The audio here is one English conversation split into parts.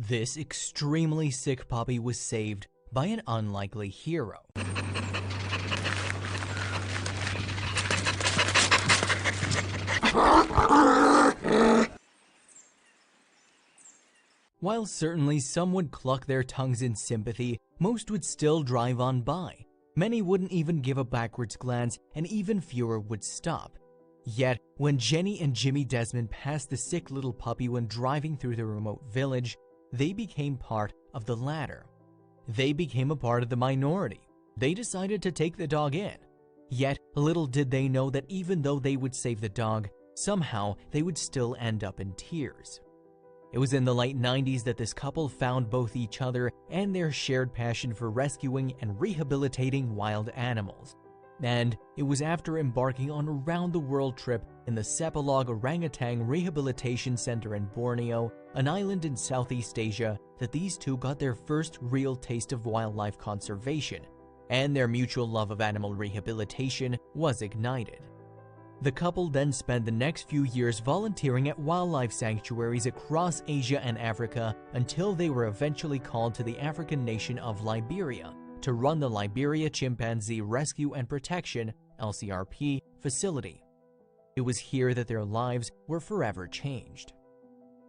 This extremely sick puppy was saved by an unlikely hero. While certainly some would cluck their tongues in sympathy, most would still drive on by. Many wouldn't even give a backwards glance, and even fewer would stop. Yet, when Jenny and Jimmy Desmond passed the sick little puppy when driving through the remote village, they became part of the latter. They became a part of the minority. They decided to take the dog in. Yet, little did they know that even though they would save the dog, somehow they would still end up in tears. It was in the late 90s that this couple found both each other and their shared passion for rescuing and rehabilitating wild animals. And it was after embarking on a round-the-world trip in the Sepalog Orangutan Rehabilitation Center in Borneo, an island in Southeast Asia, that these two got their first real taste of wildlife conservation, and their mutual love of animal rehabilitation was ignited. The couple then spent the next few years volunteering at wildlife sanctuaries across Asia and Africa until they were eventually called to the African nation of Liberia to run the Liberia Chimpanzee Rescue and Protection (LCRP) facility. It was here that their lives were forever changed.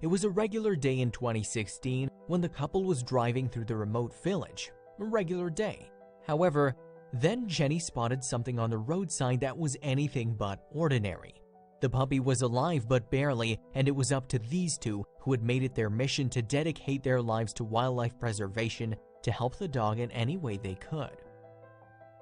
It was a regular day in 2016 when the couple was driving through the remote village. A regular day. However, then Jenny spotted something on the roadside that was anything but ordinary. The puppy was alive but barely, and it was up to these two who had made it their mission to dedicate their lives to wildlife preservation to help the dog in any way they could.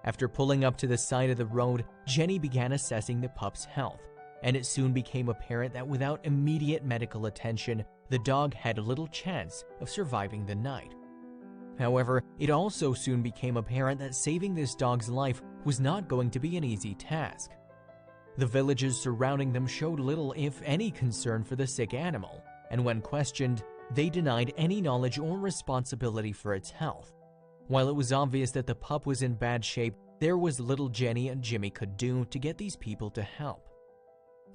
After pulling up to the side of the road, Jenny began assessing the pup's health, and it soon became apparent that without immediate medical attention, the dog had little chance of surviving the night. However, it also soon became apparent that saving this dog's life was not going to be an easy task. The villagers surrounding them showed little, if any, concern for the sick animal, and when questioned, they denied any knowledge or responsibility for its health. While it was obvious that the pup was in bad shape, there was little Jenny and Jimmy could do to get these people to help.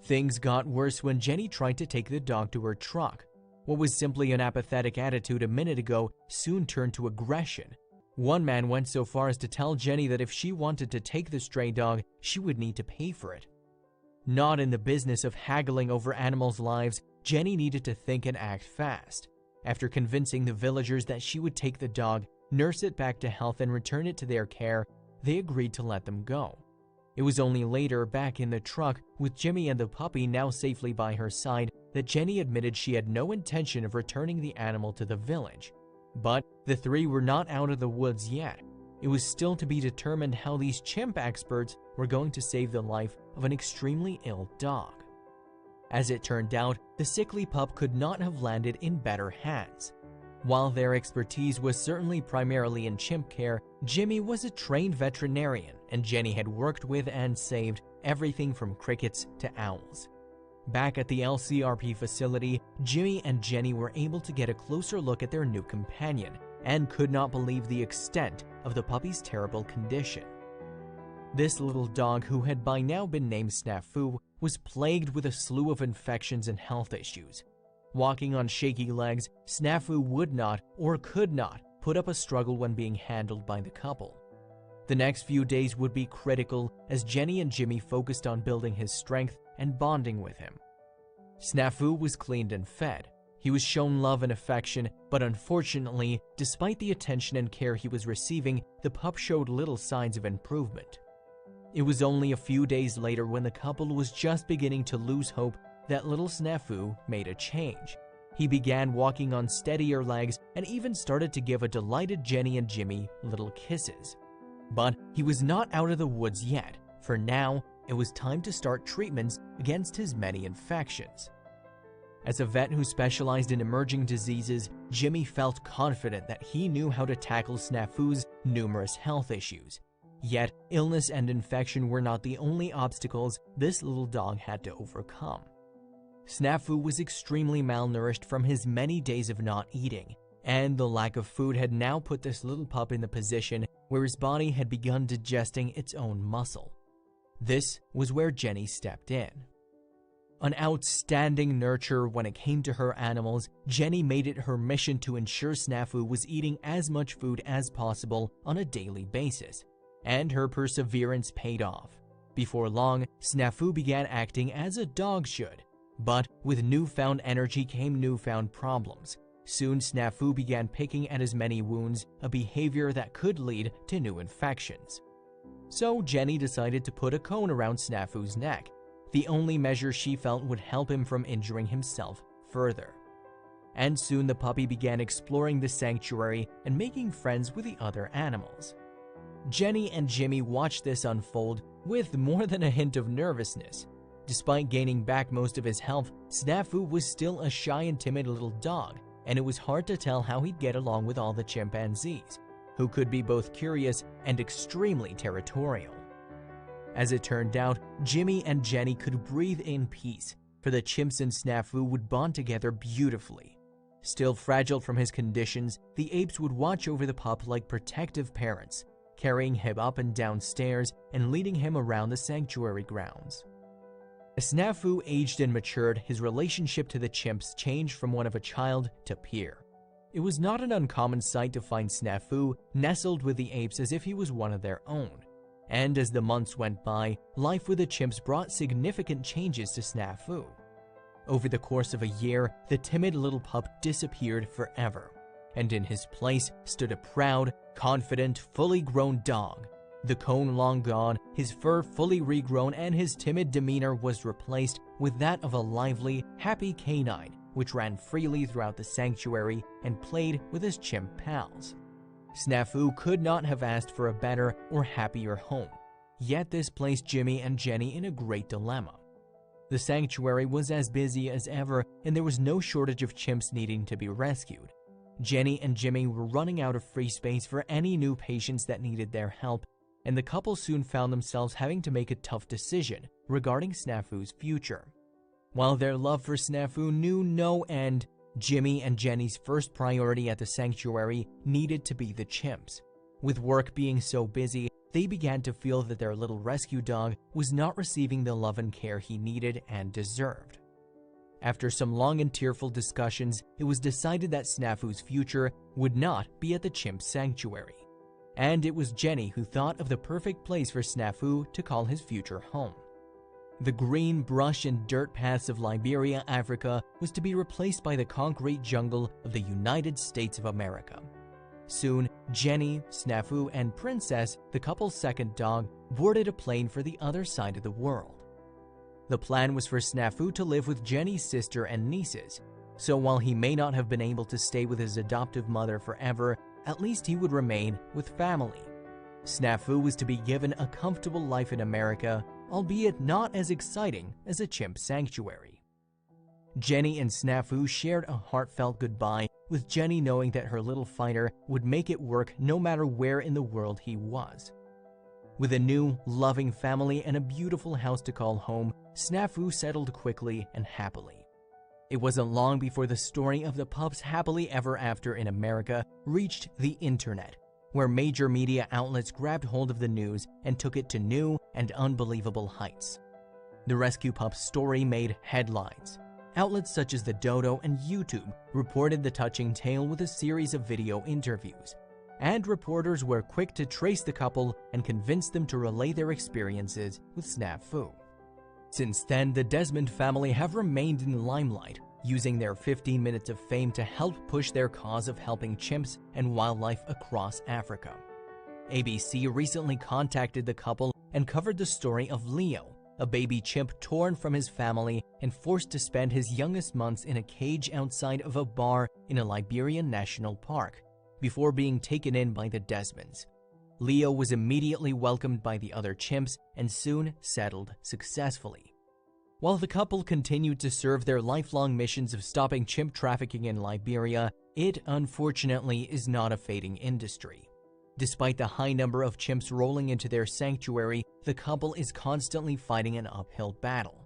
Things got worse when Jenny tried to take the dog to her truck. What was simply an apathetic attitude a minute ago soon turned to aggression. One man went so far as to tell Jenny that if she wanted to take the stray dog, she would need to pay for it. Not in the business of haggling over animals' lives, Jenny needed to think and act fast. After convincing the villagers that she would take the dog, nurse it back to health, and return it to their care, they agreed to let them go. It was only later, back in the truck, with Jimmy and the puppy now safely by her side, that Jenny admitted she had no intention of returning the animal to the village. But the three were not out of the woods yet. It was still to be determined how these chimp experts were going to save the life of an extremely ill dog. As it turned out, the sickly pup could not have landed in better hands. While their expertise was certainly primarily in chimp care, Jimmy was a trained veterinarian, and Jenny had worked with and saved everything from crickets to owls. Back at the LCRP facility, Jimmy and Jenny were able to get a closer look at their new companion and could not believe the extent of the puppy's terrible condition. This little dog, who had by now been named Snafu, was plagued with a slew of infections and health issues. Walking on shaky legs, Snafu would not or could not put up a struggle when being handled by the couple. The next few days would be critical as Jenny and Jimmy focused on building his strength and bonding with him. Snafu was cleaned and fed. He was shown love and affection, but unfortunately, despite the attention and care he was receiving, the pup showed little signs of improvement. It was only a few days later, when the couple was just beginning to lose hope, that little Snafu made a change. He began walking on steadier legs and even started to give a delighted Jenny and Jimmy little kisses. But he was not out of the woods yet. For now, it was time to start treatments against his many infections. As a vet who specialized in emerging diseases, Jimmy felt confident that he knew how to tackle Snafu's numerous health issues. Yet, illness and infection were not the only obstacles this little dog had to overcome. Snafu was extremely malnourished from his many days of not eating, and the lack of food had now put this little pup in the position where his body had begun digesting its own muscle. This was where Jenny stepped in. An outstanding nurturer when it came to her animals, Jenny made it her mission to ensure Snafu was eating as much food as possible on a daily basis, and her perseverance paid off. Before long, Snafu began acting as a dog should, but with newfound energy came newfound problems. Soon Snafu began picking at his many wounds, a behavior that could lead to new infections. So Jenny decided to put a cone around Snafu's neck, the only measure she felt would help him from injuring himself further. And soon the puppy began exploring the sanctuary and making friends with the other animals. Jenny and Jimmy watched this unfold with more than a hint of nervousness. Despite gaining back most of his health, Snafu was still a shy and timid little dog, and it was hard to tell how he'd get along with all the chimpanzees, who could be both curious and extremely territorial. As it turned out, Jimmy and Jenny could breathe in peace, for the chimps and Snafu would bond together beautifully. Still fragile from his conditions, the apes would watch over the pup like protective parents, carrying him up and down stairs and leading him around the sanctuary grounds. As Snafu aged and matured, his relationship to the chimps changed from one of a child to peer. It was not an uncommon sight to find Snafu nestled with the apes as if he was one of their own. And as the months went by, life with the chimps brought significant changes to Snafu. Over the course of a year, the timid little pup disappeared forever, and in his place stood a proud, confident, fully grown dog. The cone long gone, his fur fully regrown, and his timid demeanor was replaced with that of a lively, happy canine, which ran freely throughout the sanctuary and played with his chimp pals. Snafu could not have asked for a better or happier home, yet this placed Jimmy and Jenny in a great dilemma. The sanctuary was as busy as ever, and there was no shortage of chimps needing to be rescued. Jenny and Jimmy were running out of free space for any new patients that needed their help, and the couple soon found themselves having to make a tough decision regarding Snafu's future. While their love for Snafu knew no end, Jimmy and Jenny's first priority at the sanctuary needed to be the chimps. With work being so busy, they began to feel that their little rescue dog was not receiving the love and care he needed and deserved. After some long and tearful discussions, it was decided that Snafu's future would not be at the chimp sanctuary. And it was Jenny who thought of the perfect place for Snafu to call his future home. The green brush and dirt paths of Liberia, Africa was to be replaced by the concrete jungle of the United States of America. Soon, Jenny, Snafu, and Princess, the couple's second dog, boarded a plane for the other side of the world. The plan was for Snafu to live with Jenny's sister and nieces, so while he may not have been able to stay with his adoptive mother forever, at least he would remain with family. Snafu was to be given a comfortable life in America, albeit not as exciting as a chimp sanctuary. Jenny and Snafu shared a heartfelt goodbye, with Jenny knowing that her little fighter would make it work no matter where in the world he was. With a new, loving family and a beautiful house to call home, Snafu settled quickly and happily. It wasn't long before the story of the pup's happily ever after in America reached the internet, where major media outlets grabbed hold of the news and took it to new and unbelievable heights. The rescue pup's story made headlines. Outlets such as the Dodo and YouTube reported the touching tale with a series of video interviews, and reporters were quick to trace the couple and convince them to relay their experiences with Snafu. Since then, the Desmond family have remained in the limelight, using their 15 minutes of fame to help push their cause of helping chimps and wildlife across Africa. ABC recently contacted the couple and covered the story of Leo, a baby chimp torn from his family and forced to spend his youngest months in a cage outside of a bar in a Liberian national park, before being taken in by the Desmonds. Leo was immediately welcomed by the other chimps and soon settled successfully. While the couple continued to serve their lifelong missions of stopping chimp trafficking in Liberia, it unfortunately is not a fading industry. Despite the high number of chimps rolling into their sanctuary, the couple is constantly fighting an uphill battle.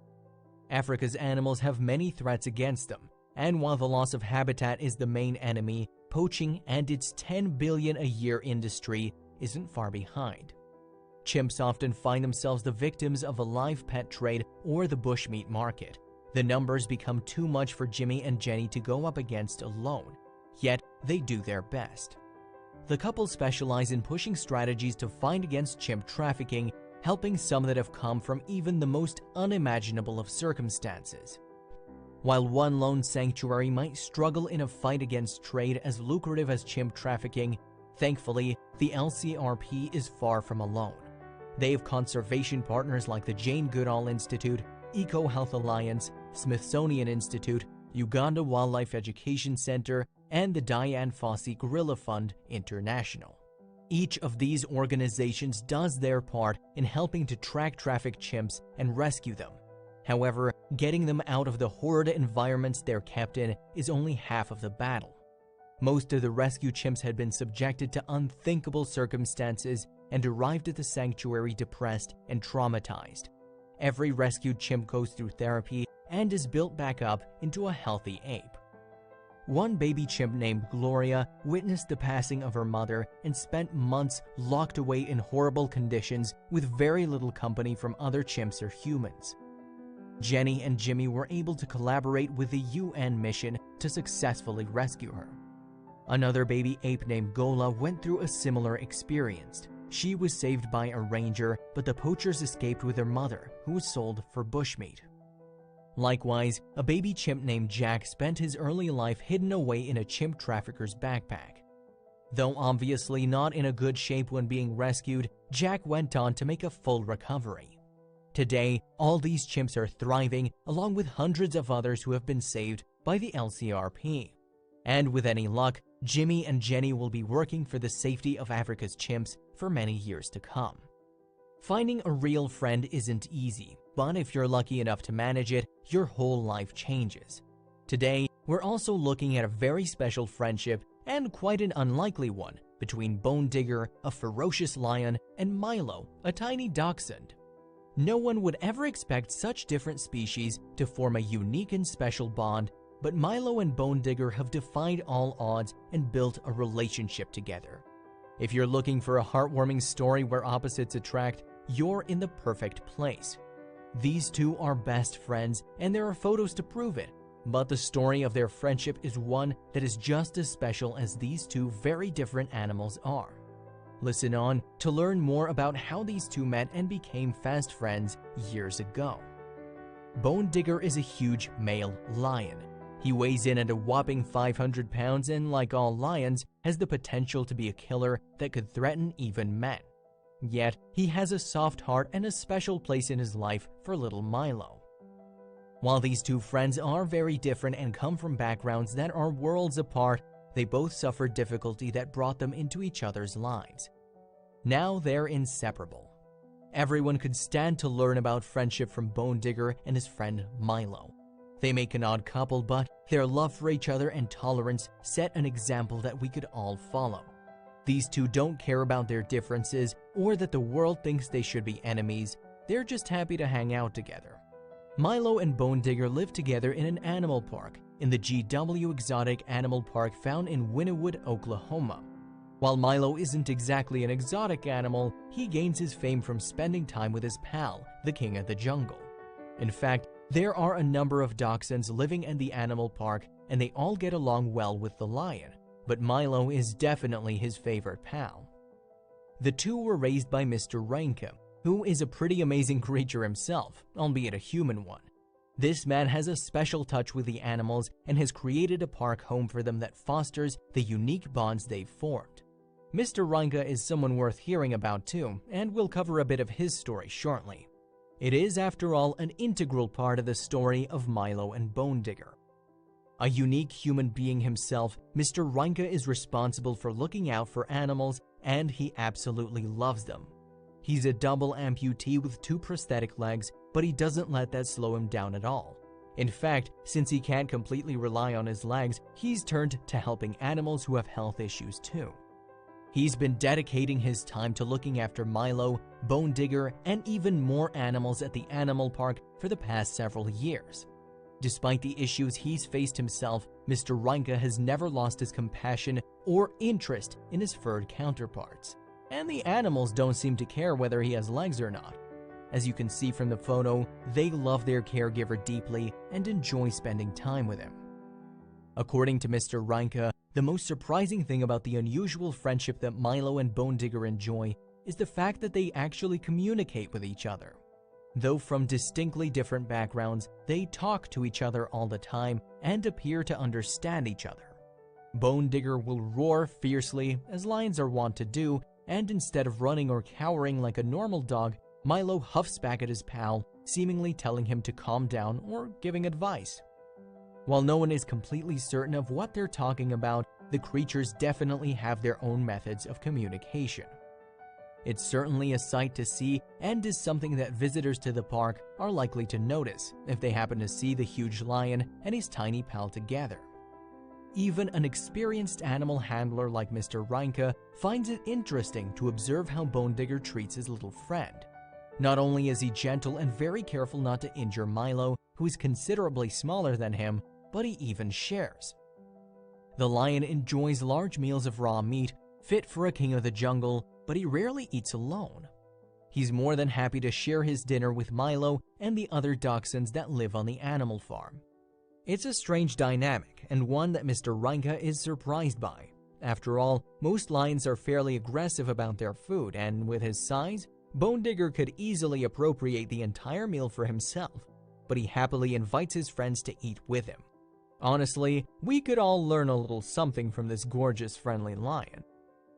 Africa's animals have many threats against them, and while the loss of habitat is the main enemy, poaching and its $10 billion a year industry isn't far behind. Chimps often find themselves the victims of a live pet trade or the bushmeat market, The numbers become too much for Jimmy and Jenny to go up against alone, yet they do their best. The couple specialize in pushing strategies to fight against chimp trafficking, helping some that have come from even the most unimaginable of circumstances. While one lone sanctuary might struggle in a fight against trade as lucrative as chimp trafficking, thankfully, the LCRP is far from alone. They have conservation partners like the Jane Goodall Institute, EcoHealth Alliance, Smithsonian Institute, Uganda Wildlife Education Center, and the Dian Fossey Gorilla Fund International. Each of these organizations does their part in helping to track trafficked chimps and rescue them. However, getting them out of the horrid environments they're kept in is only half of the battle. Most of the rescued chimps had been subjected to unthinkable circumstances and arrived at the sanctuary depressed and traumatized. Every rescued chimp goes through therapy and is built back up into a healthy ape. One baby chimp named Gloria witnessed the passing of her mother and spent months locked away in horrible conditions with very little company from other chimps or humans. Jenny and Jimmy were able to collaborate with the UN mission to successfully rescue her. Another baby ape named Gola went through a similar experience. She was saved by a ranger, but the poachers escaped with her mother, who was sold for bushmeat. Likewise, a baby chimp named Jack spent his early life hidden away in a chimp trafficker's backpack. Though obviously not in a good shape when being rescued, Jack went on to make a full recovery. Today, all these chimps are thriving, along with hundreds of others who have been saved by the LCRP. And with any luck, Jimmy and Jenny will be working for the safety of Africa's chimps for many years to come. Finding a real friend isn't easy, but if you're lucky enough to manage it, your whole life changes. Today, we're also looking at a very special friendship, and quite an unlikely one, between Bone Digger, a ferocious lion, and Milo, a tiny dachshund. No one would ever expect such different species to form a unique and special bond, but Milo and Bone Digger have defied all odds and built a relationship together. If you're looking for a heartwarming story where opposites attract, you're in the perfect place. These two are best friends, and there are photos to prove it, but the story of their friendship is one that is just as special as these two very different animals are. Listen on to learn more about how these two met and became fast friends years ago. Bone Digger is a huge male lion. He weighs in at a whopping 500 pounds and, like all lions, has the potential to be a killer that could threaten even men. Yet, he has a soft heart and a special place in his life for little Milo. While these two friends are very different and come from backgrounds that are worlds apart, they both suffered difficulty that brought them into each other's lives. Now they're inseparable. Everyone could stand to learn about friendship from Bone Digger and his friend Milo. They make an odd couple, but their love for each other and tolerance set an example that we could all follow. These two don't care about their differences or that the world thinks they should be enemies. They're just happy to hang out together. Milo and Bone Digger live together in an animal park, in the GW Exotic Animal Park found in Wynnewood, Oklahoma. While Milo isn't exactly an exotic animal, he gains his fame from spending time with his pal, the king of the jungle. In fact, there are a number of dachshunds living in the animal park, and they all get along well with the lion, but Milo is definitely his favorite pal. The two were raised by Mr. Reinke, who is a pretty amazing creature himself, albeit a human one. This man has a special touch with the animals and has created a park home for them that fosters the unique bonds they've formed. Mr. Reinke is someone worth hearing about too, and we'll cover a bit of his story shortly. It is, after all, an integral part of the story of Milo and Bone Digger. A unique human being himself, Mr. Reinke is responsible for looking out for animals, and he absolutely loves them. He's a double amputee with 2 prosthetic legs, but he doesn't let that slow him down at all. In fact, since he can't completely rely on his legs, he's turned to helping animals who have health issues too. He's been dedicating his time to looking after Milo, Bone Digger, and even more animals at the animal park for the past several years. Despite the issues he's faced himself, Mr. Reinke has never lost his compassion or interest in his furred counterparts. And the animals don't seem to care whether he has legs or not. As you can see from the photo, they love their caregiver deeply and enjoy spending time with him. According to Mr. Reinke, the most surprising thing about the unusual friendship that Milo and Bone Digger enjoy is the fact that they actually communicate with each other. Though from distinctly different backgrounds, they talk to each other all the time and appear to understand each other. Bone Digger will roar fiercely, as lions are wont to do, and instead of running or cowering like a normal dog, Milo huffs back at his pal, seemingly telling him to calm down or giving advice. While no one is completely certain of what they're talking about, the creatures definitely have their own methods of communication. It's certainly a sight to see and is something that visitors to the park are likely to notice if they happen to see the huge lion and his tiny pal together. Even an experienced animal handler like Mr. Reinke finds it interesting to observe how Bone Digger treats his little friend. Not only is he gentle and very careful not to injure Milo, who is considerably smaller than him, but he even shares. The lion enjoys large meals of raw meat, fit for a king of the jungle, but he rarely eats alone. He's more than happy to share his dinner with Milo and the other dachshunds that live on the animal farm. It's a strange dynamic, and one that Mr. Reinke is surprised by. After all, most lions are fairly aggressive about their food, and with his size, Bone Digger could easily appropriate the entire meal for himself, but he happily invites his friends to eat with him. Honestly, we could all learn a little something from this gorgeous, friendly lion.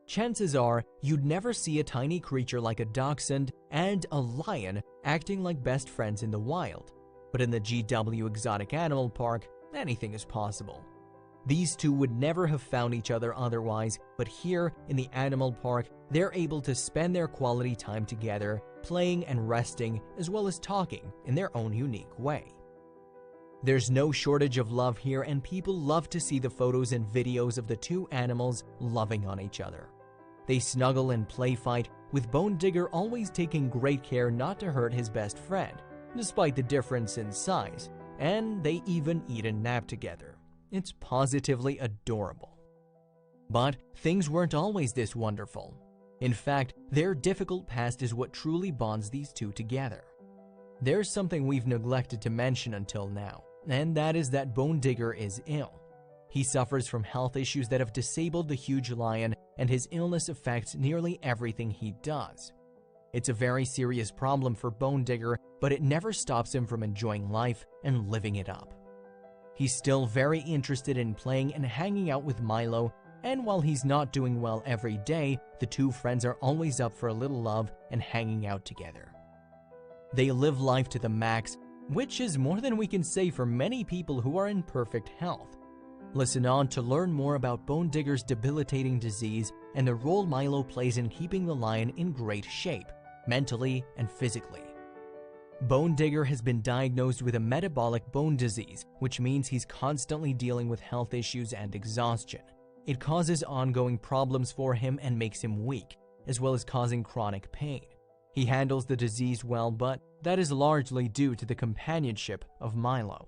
Chances are you'd never see a tiny creature like a dachshund and a lion acting like best friends in the wild. But in the GW Exotic Animal Park, anything is possible. These two would never have found each other otherwise, but here in the animal park, they're able to spend their quality time together, playing and resting, as well as talking in their own unique way. There's no shortage of love here, and people love to see the photos and videos of the two animals loving on each other. They snuggle and play fight, with Bone Digger always taking great care not to hurt his best friend, despite the difference in size, and they even eat and nap together. It's positively adorable. But things weren't always this wonderful. In fact, their difficult past is what truly bonds these two together. There's something we've neglected to mention until now, and that is that Bone Digger is ill. He suffers from health issues that have disabled the huge lion, and his illness affects nearly everything he does. It's a very serious problem for Bone Digger, but it never stops him from enjoying life and living it up. He's still very interested in playing and hanging out with Milo, and while he's not doing well every day, the two friends are always up for a little love and hanging out together. They live life to the max, which is more than we can say for many people who are in perfect health. Listen on to learn more about Bone Digger's debilitating disease and the role Milo plays in keeping the lion in great shape, mentally and physically. Bone Digger has been diagnosed with a metabolic bone disease, which means he's constantly dealing with health issues and exhaustion. It causes ongoing problems for him and makes him weak, as well as causing chronic pain. He handles the disease well, but that is largely due to the companionship of Milo.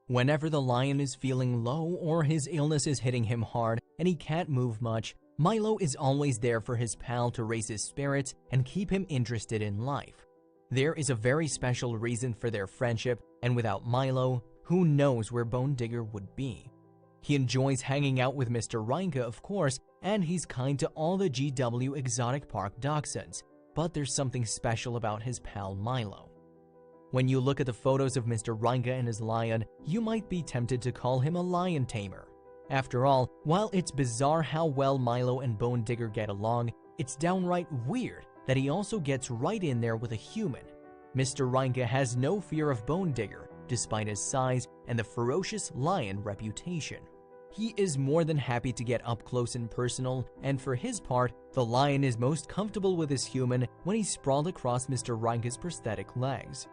Whenever the lion is feeling low or his illness is hitting him hard and he can't move much, Milo is always there for his pal to raise his spirits and keep him interested in life. There is a very special reason for their friendship, and without Milo, who knows where Bone Digger would be. He enjoys hanging out with Mr. Reinke, of course, and he's kind to all the GW Exotic Park dachshunds, but there's something special about his pal Milo. When you look at the photos of Mr. Reinke and his lion, you might be tempted to call him a lion tamer. After all, while it's bizarre how well Milo and Bone Digger get along, it's downright weird that he also gets right in there with a human. Mr. Reinke has no fear of Bone Digger, despite his size and the ferocious lion reputation. He is more than happy to get up close and personal, and for his part, the lion is most comfortable with his human when he's sprawled across Mr. Reinke's prosthetic legs.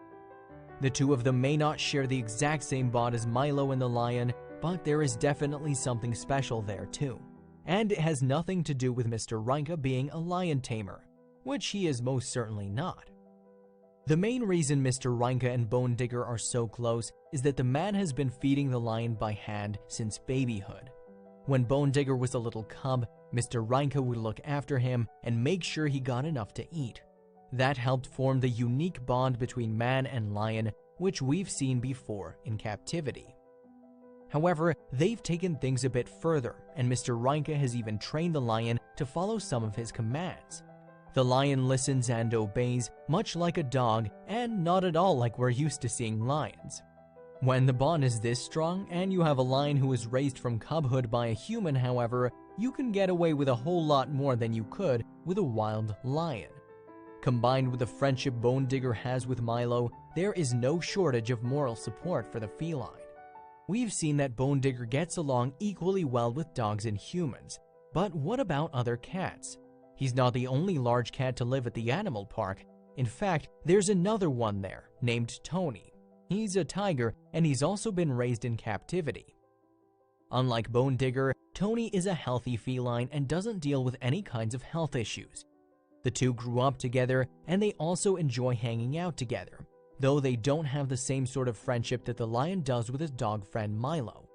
The two of them may not share the exact same bond as Milo and the lion, but there is definitely something special there too. And it has nothing to do with Mr. Reinke being a lion tamer, which he is most certainly not. The main reason Mr. Reinke and Bone Digger are so close is that the man has been feeding the lion by hand since babyhood. When Bone Digger was a little cub, Mr. Reinke would look after him and make sure he got enough to eat. That helped form the unique bond between man and lion, which we've seen before in captivity. However, they've taken things a bit further, and Mr. Reinke has even trained the lion to follow some of his commands. The lion listens and obeys, much like a dog, and not at all like we're used to seeing lions. When the bond is this strong, and you have a lion who is raised from cubhood by a human, however, you can get away with a whole lot more than you could with a wild lion. Combined with the friendship Bone Digger has with Milo, there is no shortage of moral support for the feline. We've seen that Bone Digger gets along equally well with dogs and humans, but what about other cats? He's not the only large cat to live at the animal park. In fact, there's another one there, named Tony. He's a tiger, and he's also been raised in captivity. Unlike Bone Digger, Tony is a healthy feline and doesn't deal with any kinds of health issues. The two grew up together, and they also enjoy hanging out together, though they don't have the same sort of friendship that the lion does with his dog friend Milo.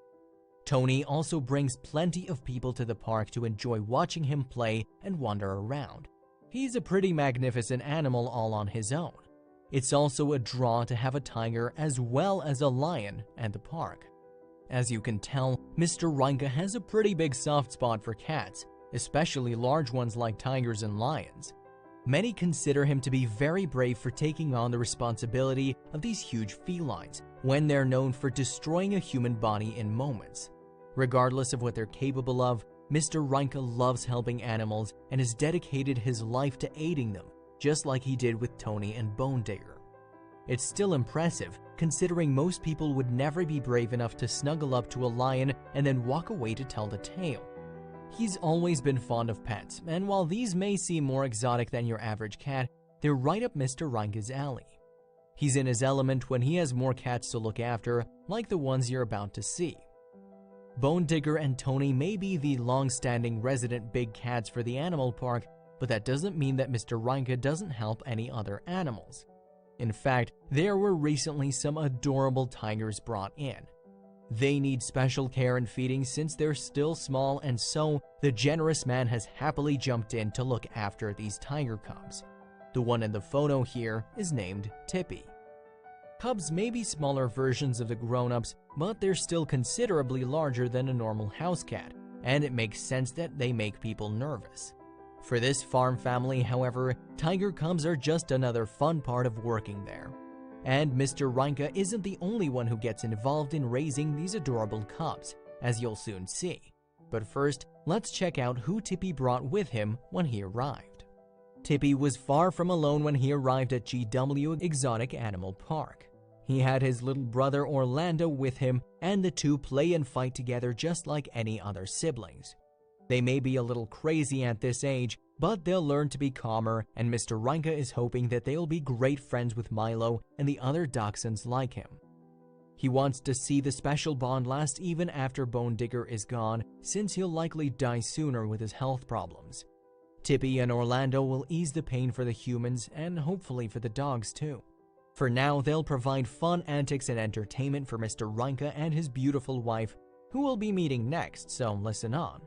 Tony also brings plenty of people to the park to enjoy watching him play and wander around. He's a pretty magnificent animal all on his own. It's also a draw to have a tiger as well as a lion at the park. As you can tell, Mr. Reinke has a pretty big soft spot for cats, especially large ones like tigers and lions. Many consider him to be very brave for taking on the responsibility of these huge felines when they're known for destroying a human body in moments. Regardless of what they're capable of, Mr. Reinke loves helping animals and has dedicated his life to aiding them, just like he did with Tony and Bone Digger. It's still impressive, considering most people would never be brave enough to snuggle up to a lion and then walk away to tell the tale. He's always been fond of pets, and while these may seem more exotic than your average cat, they're right up Mr. Reinke's alley. He's in his element when he has more cats to look after, like the ones you're about to see. Bone Digger and Tony may be the long-standing resident big cats for the animal park, but that doesn't mean that Mr. Reinke doesn't help any other animals. In fact, there were recently some adorable tigers brought in. They need special care and feeding since they're still small, and so the generous man has happily jumped in to look after these tiger cubs. The one in the photo here is named Tippy. Cubs may be smaller versions of the grown-ups, but they're still considerably larger than a normal house cat, and it makes sense that they make people nervous. For this farm family, however, tiger cubs are just another fun part of working there. And Mr. Reinke isn't the only one who gets involved in raising these adorable cubs, as you'll soon see. But first, let's check out who Tippy brought with him when he arrived. Tippy was far from alone when he arrived at GW Exotic Animal Park. He had his little brother Orlando with him, and the two play and fight together just like any other siblings. They may be a little crazy at this age, but they'll learn to be calmer, and Mr. Reinke is hoping that they'll be great friends with Milo and the other dachshunds like him. He wants to see the special bond last even after Bone Digger is gone, since he'll likely die sooner with his health problems. Tippy and Orlando will ease the pain for the humans and hopefully for the dogs too. For now, they'll provide fun antics and entertainment for Mr. Reinke and his beautiful wife, who we'll be meeting next, so listen on.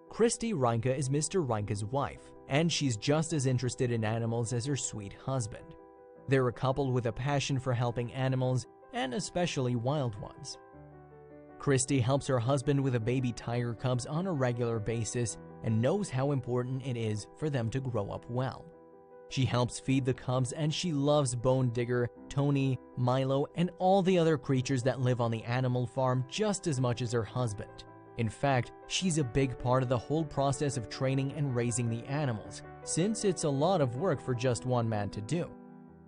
Christy Reinke is Mr. Reinke's wife, and she's just as interested in animals as her sweet husband. They're a couple with a passion for helping animals, and especially wild ones. Christy helps her husband with the baby tiger cubs on a regular basis and knows how important it is for them to grow up well. She helps feed the cubs, and she loves Bone Digger, Tony, Milo, and all the other creatures that live on the animal farm just as much as her husband. In fact, she's a big part of the whole process of training and raising the animals, since it's a lot of work for just one man to do.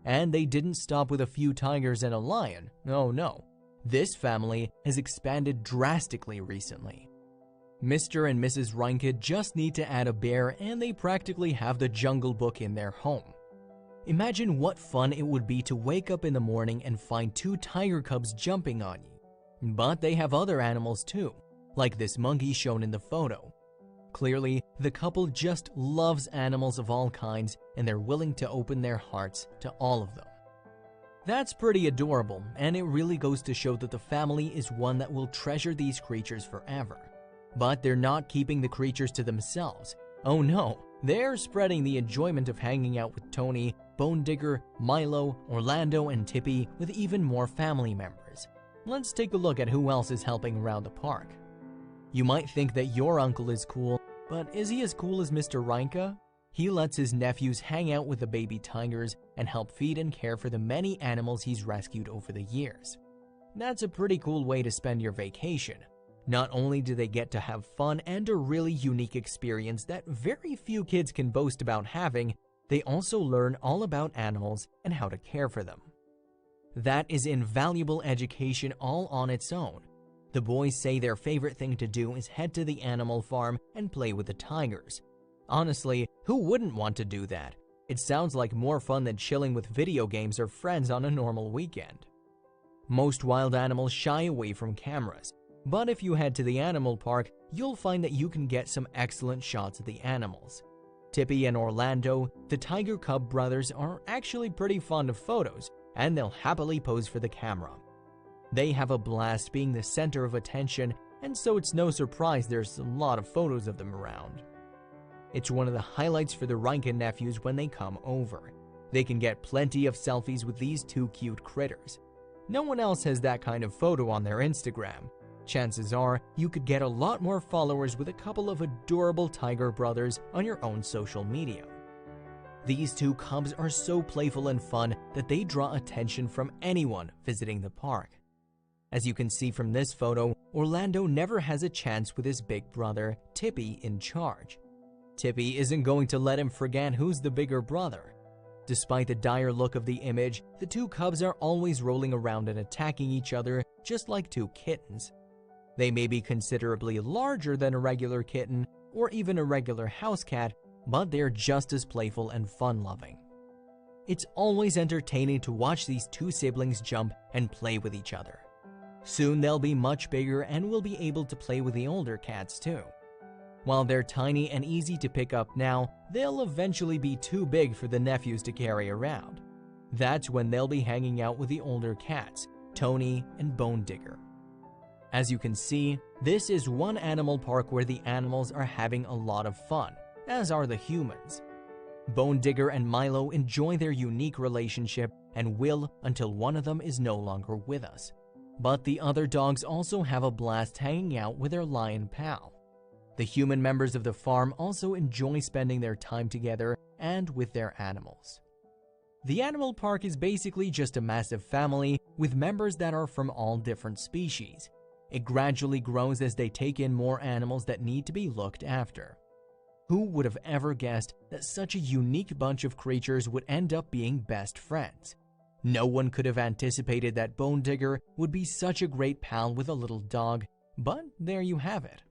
And they didn't stop with a few tigers and a lion. Oh no. This family has expanded drastically recently. Mr. and Mrs. Reinke just need to add a bear, and they practically have the Jungle Book in their home. Imagine what fun it would be to wake up in the morning and find 2 tiger cubs jumping on you. But they have other animals too, like this monkey shown in the photo. Clearly, the couple just loves animals of all kinds, and they're willing to open their hearts to all of them. That's pretty adorable, and it really goes to show that the family is one that will treasure these creatures forever. But they're not keeping the creatures to themselves. Oh no, they're spreading the enjoyment of hanging out with Tony, Bone Digger, Milo, Orlando, and Tippy with even more family members. Let's take a look at who else is helping around the park. You might think that your uncle is cool, but is he as cool as Mr. Reinke? He lets his nephews hang out with the baby tigers and help feed and care for the many animals he's rescued over the years. That's a pretty cool way to spend your vacation. Not only do they get to have fun and a really unique experience that very few kids can boast about having, they also learn all about animals and how to care for them. That is invaluable education all on its own. The boys say their favorite thing to do is head to the animal farm and play with the tigers. Honestly, who wouldn't want to do that? It sounds like more fun than chilling with video games or friends on a normal weekend. Most wild animals shy away from cameras, but if you head to the animal park, you'll find that you can get some excellent shots of the animals. Tippy and Orlando, the Tiger Cub brothers, are actually pretty fond of photos, and they'll happily pose for the camera. They have a blast being the center of attention, and so it's no surprise there's a lot of photos of them around. It's one of the highlights for the Reinke nephews when they come over. They can get plenty of selfies with these two cute critters. No one else has that kind of photo on their Instagram. Chances are you could get a lot more followers with a couple of adorable tiger brothers on your own social media. These two cubs are so playful and fun that they draw attention from anyone visiting the park. As you can see from this photo, Orlando never has a chance with his big brother, Tippy, in charge. Tippy isn't going to let him forget who's the bigger brother. Despite the dire look of the image, the two cubs are always rolling around and attacking each other just like two kittens. They may be considerably larger than a regular kitten or even a regular house cat, but they're just as playful and fun-loving. It's always entertaining to watch these two siblings jump and play with each other. Soon they'll be much bigger and will be able to play with the older cats too. While they're tiny and easy to pick up now, they'll eventually be too big for the nephews to carry around. That's when they'll be hanging out with the older cats, Tony and Bone Digger. As you can see, this is one animal park where the animals are having a lot of fun, as are the humans. Bone Digger and Milo enjoy their unique relationship and will until one of them is no longer with us. But the other dogs also have a blast hanging out with their lion pal. The human members of the farm also enjoy spending their time together and with their animals. The animal park is basically just a massive family with members that are from all different species. It gradually grows as they take in more animals that need to be looked after. Who would have ever guessed that such a unique bunch of creatures would end up being best friends? No one could have anticipated that Bone Digger would be such a great pal with a little dog, but there you have it.